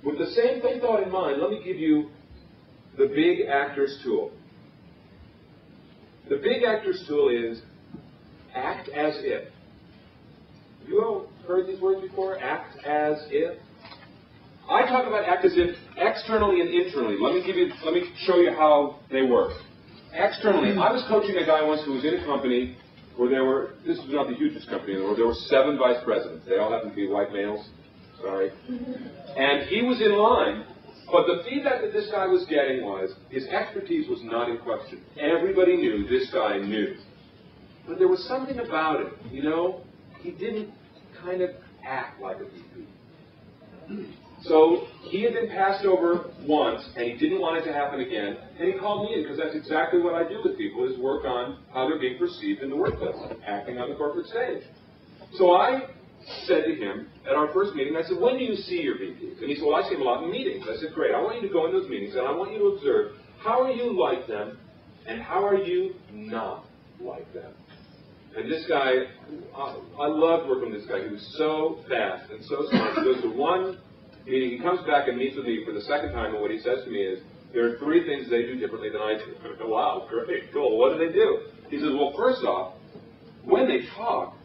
With the same thought in mind, let me give you the big actor's tool. The big actor's tool is act as if. Have you all heard these words before? Act as if. I talk about act as if externally and internally. Let me show you how they work. Externally, I was coaching a guy once who was in a company where this was not the hugest company in the world, there were 7 vice presidents. They all happened to be white males. Sorry. And he was in line, but the feedback that this guy was getting was his expertise was not in question. Everybody knew this guy knew. But there was something about it, he didn't kind of act like a VP. So he had been passed over once, and he didn't want it to happen again, and he called me in, because that's exactly what I do with people, is work on how they're being perceived in the workplace, acting on the corporate stage. So I said to him at our first meeting, I said, when do you see your VPs? And he said, well, I see them a lot in meetings. I said, great, I want you to go in those meetings, and I want you to observe how are you like them, and how are you not like them. And this guy, I loved working with this guy. He was so fast and so smart. He goes to one meeting, he comes back and meets with me for the second time, and what he says to me is, there are 3 things they do differently than I do. I go, wow, great, cool, what do they do? He says, well, first off, when they talk,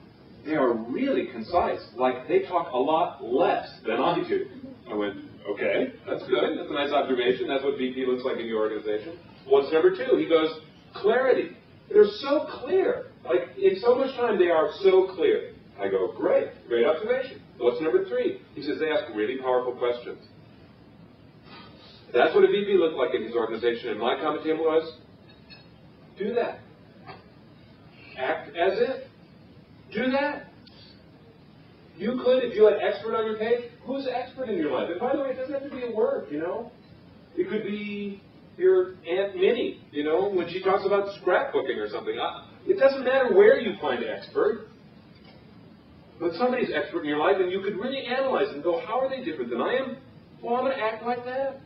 they are really concise. Like, they talk a lot less than I do. I went, okay, that's good, that's a nice observation, that's what VP looks like in your organization. What's number 2? He goes, clarity. They're so clear. Like, in so much time, they are so clear. I go, great observation. What's number 3? He says, they ask really powerful questions. That's what a VP looked like in his organization, and my comment to him was, do that. Act as if. Do that. You could, if you had expert on your page, who's the expert in your life? And by the way, it doesn't have to be a word, It could be your Aunt Minnie, when she talks about scrapbooking or something. It doesn't matter where you find an expert, but somebody's expert in your life, and you could really analyze and go, how are they different than I am? Well, I'm going to act like that.